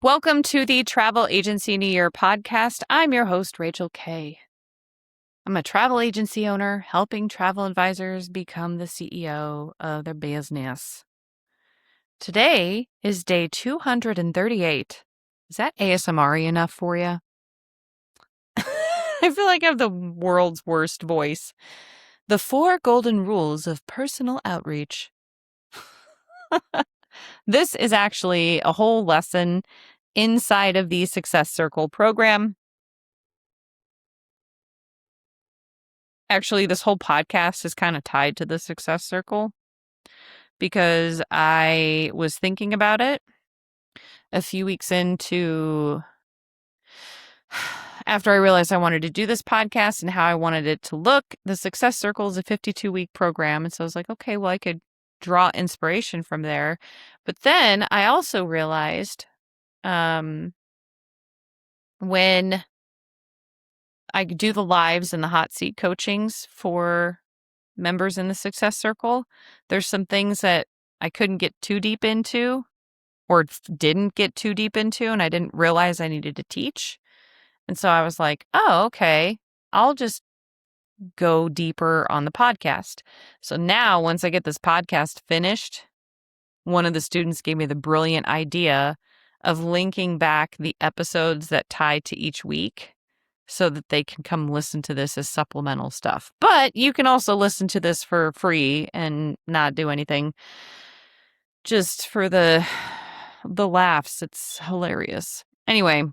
Welcome to the Travel Agency New Year podcast. I'm your host, Rachel Kay. I'm a travel agency owner helping travel advisors become the CEO of their business. Today is day 238. Is that ASMR enough for you? I feel like I have the world's worst voice. The 4 golden rules of personal outreach. This is actually a whole lesson inside of the Success Circle program. Actually, this whole podcast is kind of tied to the Success Circle because I was thinking about it a few weeks into after I realized I wanted to do this podcast and how I wanted it to look. The Success Circle is a 52-week program. And so I was like, okay, well, I could draw inspiration from there. But then I also realized when I do the lives and the hot seat coachings for members in the Success Circle, there's some things that I couldn't get too deep into or didn't get too deep into, and I didn't realize I needed to teach. And so I was like, oh, okay, I'll just go deeper on the podcast. So now once I get this podcast finished, one of the students gave me the brilliant idea of linking back the episodes that tie to each week so that they can come listen to this as supplemental stuff. But you can also listen to this for free and not do anything just for the laughs. It's hilarious. Anyway,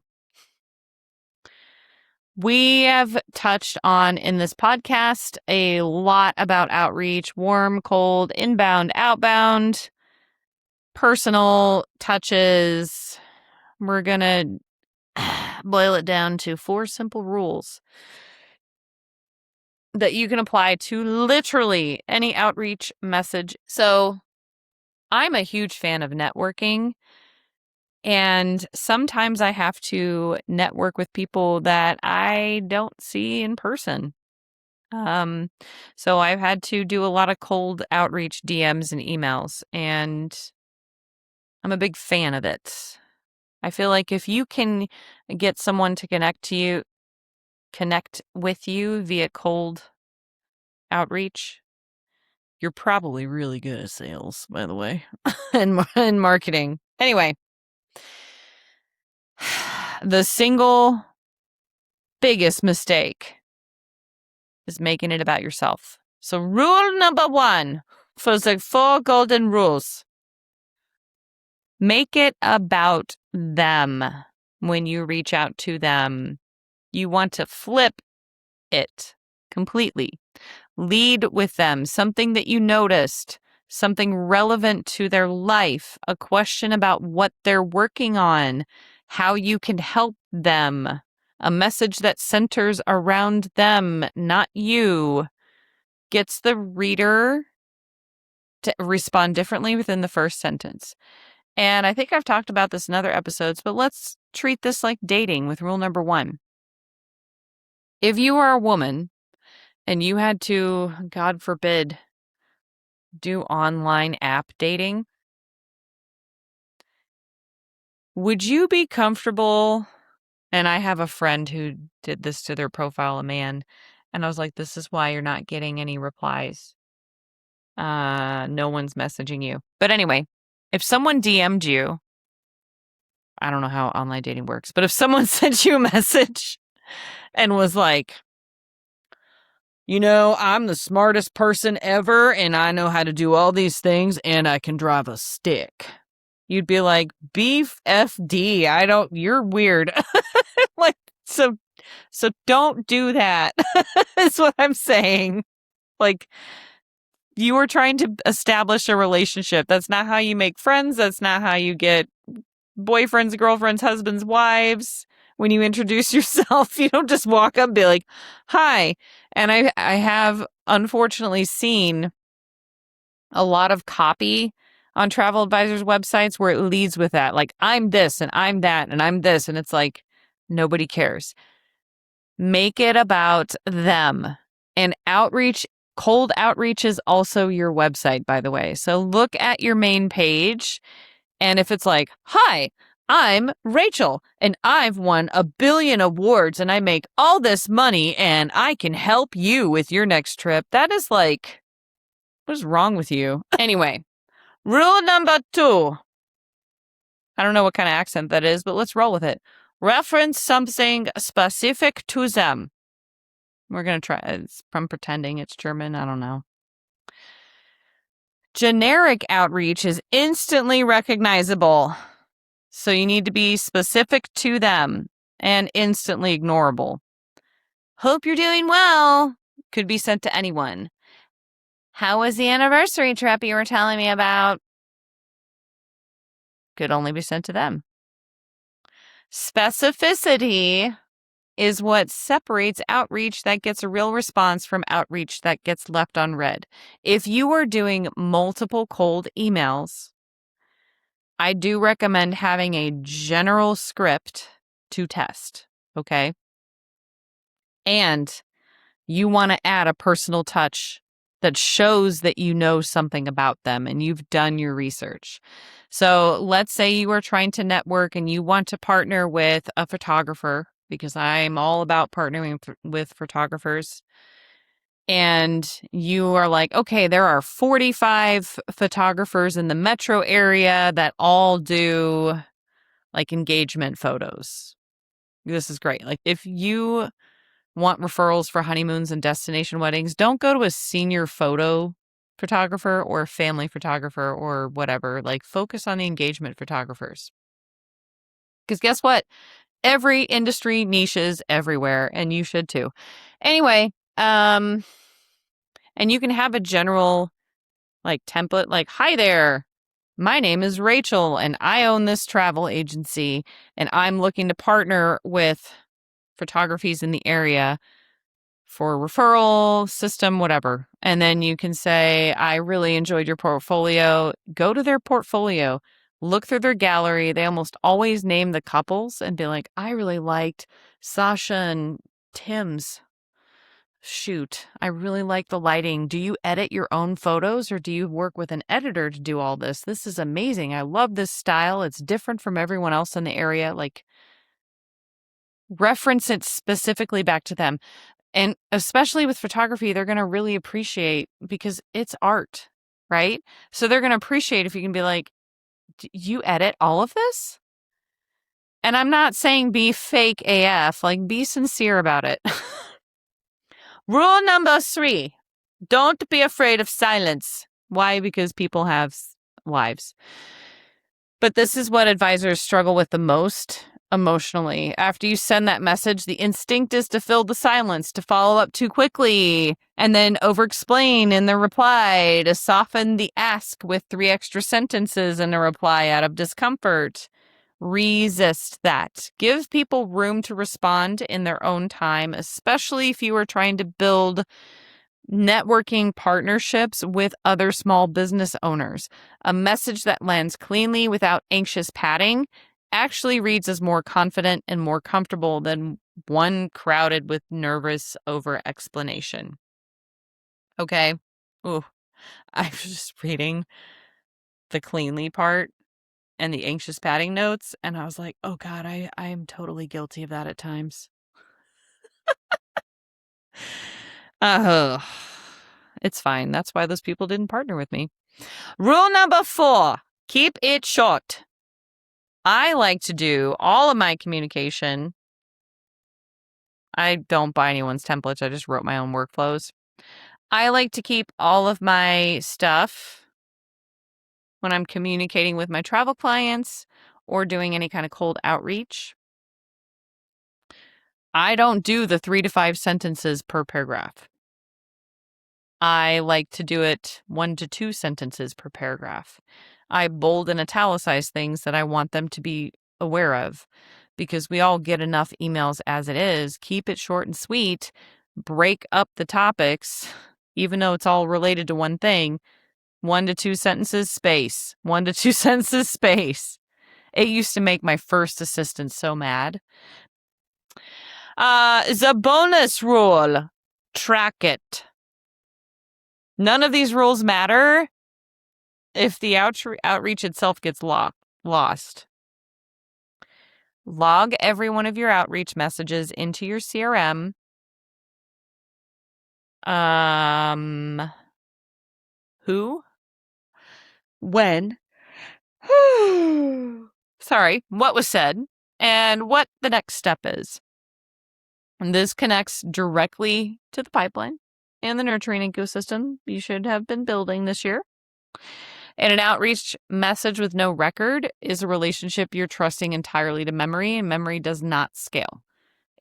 we have touched on in this podcast a lot about outreach, warm, cold, inbound, outbound, personal touches. We're going to boil it down to 4 simple rules that you can apply to literally any outreach message. So I'm a huge fan of networking, and sometimes I have to network with people that I don't see in person. So I've had to do a lot of cold outreach DMs and emails, and I'm a big fan of it. I feel like if you can get someone to connect with you via cold outreach, you're probably really good at sales, by the way, and marketing. Anyway, the single biggest mistake is making it about yourself. So rule number 1 for the 4 golden rules: make it about them when you reach out to them. You want to flip it completely. Lead with them, something that you noticed, something relevant to their life, a question about what they're working on, how you can help them, a message that centers around them, not you, gets the reader to respond differently within the first sentence. And I think I've talked about this in other episodes, but let's treat this like dating with rule number 1. If you are a woman and you had to, God forbid, do online app dating, would you be comfortable? And I have a friend who did this to their profile, a man, and I was like, this is why you're not getting any replies. No one's messaging you. But anyway, if someone DM'd you, I don't know how online dating works, but if someone sent you a message and was like, I'm the smartest person ever, and I know how to do all these things, and I can drive a stick, you'd be like, beef FD, you're weird. Like, so don't do that. Is what I'm saying. Like, you are trying to establish a relationship. That's not how you make friends. That's not how you get boyfriends, girlfriends, husbands, wives. When you introduce yourself, you don't just walk up and be like, hi. And I have unfortunately seen a lot of copy on travel advisors' websites where it leads with that. Like, I'm this and I'm that and I'm this. And it's like, nobody cares. Make it about them. And cold outreach is also your website, by the way. So look at your main page. And if it's like, hi, I'm Rachel, and I've won 1 billion awards, and I make all this money, and I can help you with your next trip. That is like, what is wrong with you? Anyway, rule number 2. I don't know what kind of accent that is, but let's roll with it. Reference something specific to them. We're going to try. I'm pretending it's German. I don't know. Generic outreach is instantly recognizable. So you need to be specific to them and instantly ignorable. Hope you're doing well. Could be sent to anyone. How was the anniversary trip you were telling me about? Could only be sent to them. Specificity is what separates outreach that gets a real response from outreach that gets left unread. If you are doing multiple cold emails, I do recommend having a general script to test, okay? And you want to add a personal touch that shows that you know something about them and you've done your research. So let's say you are trying to network and you want to partner with a photographer, because I'm all about partnering with photographers. And you are like, okay, there are 45 photographers in the metro area that all do like engagement photos. This is great. Like if you want referrals for honeymoons and destination weddings, don't go to a senior photo photographer or a family photographer or whatever. Like focus on the engagement photographers. Because guess what? Every industry niches everywhere, and you should too. Anyway, and you can have a general like template like, hi there, my name is Rachel and I own this travel agency and I'm looking to partner with photographies in the area for referral system, whatever. And then you can say, I really enjoyed your portfolio. Go to their portfolio, look through their gallery. They almost always name the couples and be like, I really liked Sasha and Tim's shoot. I really like the lighting. Do you edit your own photos or do you work with an editor to do all this? This is amazing. I love this style. It's different from everyone else in the area. Like, reference it specifically back to them. And especially with photography, they're going to really appreciate, because it's art, right? So they're going to appreciate if you can be like, you edit all of this? And I'm not saying be fake AF, like be sincere about it. Rule number 3, don't be afraid of silence. Why? Because people have lives. But this is what advisors struggle with the most emotionally. After you send that message, the instinct is to fill the silence, to follow up too quickly, and then over-explain in the reply, to soften the ask with 3 extra sentences in a reply out of discomfort. Resist that. Give people room to respond in their own time, especially if you are trying to build networking partnerships with other small business owners. A message that lands cleanly without anxious padding actually reads as more confident and more comfortable than one crowded with nervous over-explanation. Okay? Ooh, I was just reading the cleanly part and the anxious padding notes, and I was like, oh God, I'm totally guilty of that at times. It's fine. That's why those people didn't partner with me. Rule number 4, keep it short. I like to do all of my communication. I don't buy anyone's templates. I just wrote my own workflows. I like to keep all of my stuff when I'm communicating with my travel clients or doing any kind of cold outreach. I don't do the 3 to 5 sentences per paragraph. I like to do it 1 to 2 sentences per paragraph. I bold and italicize things that I want them to be aware of, because we all get enough emails as it is. Keep it short and sweet. Break up the topics, even though it's all related to one thing. 1 to 2 sentences, space. 1 to 2 sentences, space. It used to make my first assistant so mad. The bonus rule, track it. None of these rules matter if the outreach itself gets lost. Log every one of your outreach messages into your CRM. Who? When? Sorry, what was said, and what the next step is. And this connects directly to the pipeline and the nurturing ecosystem you should have been building this year. And an outreach message with no record is a relationship you're trusting entirely to memory, and memory does not scale.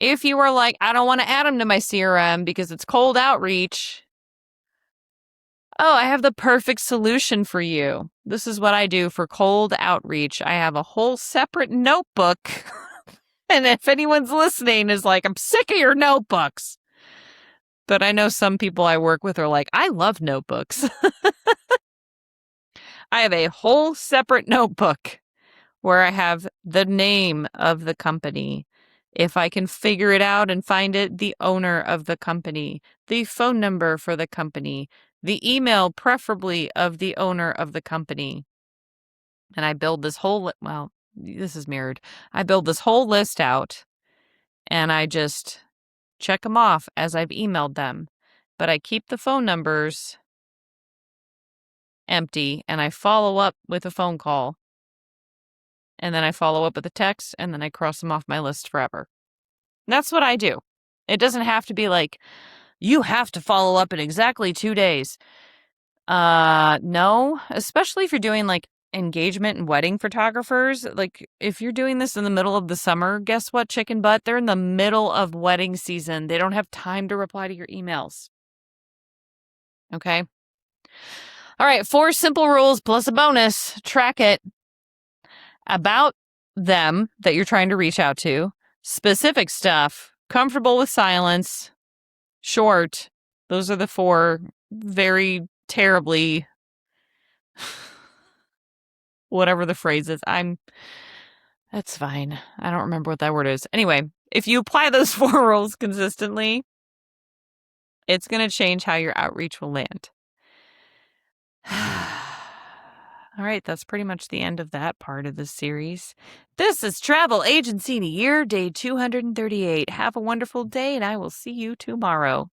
If you are like, I don't want to add them to my CRM because it's cold outreach, oh, I have the perfect solution for you. This is what I do for cold outreach. I have a whole separate notebook. And if anyone's listening is like, I'm sick of your notebooks. But I know some people I work with are like, I love notebooks. I have a whole separate notebook where I have the name of the company. If I can figure it out and find it, the owner of the company, the phone number for the company, the email preferably of the owner of the company. And I build this whole, this is mirrored. I build this whole list out and I just check them off as I've emailed them. But I keep the phone numbers empty and I follow up with a phone call. And then I follow up with a text and then I cross them off my list forever. And that's what I do. It doesn't have to be like, you have to follow up in exactly 2 days. No, especially if you're doing like engagement and wedding photographers. Like if you're doing this in the middle of the summer, guess what, chicken butt? They're in the middle of wedding season. They don't have time to reply to your emails. Okay. All right. 4 simple rules plus a bonus. Track it. About them that you're trying to reach out to. Specific stuff. Comfortable with silence. Short. Those are the 4 very terribly, whatever the phrase is. That's fine. I don't remember what that word is. Anyway, if you apply those 4 rules consistently, it's going to change how your outreach will land. All right, that's pretty much the end of that part of the series. This is Travel Agency in a Year, day 238. Have a wonderful day, and I will see you tomorrow.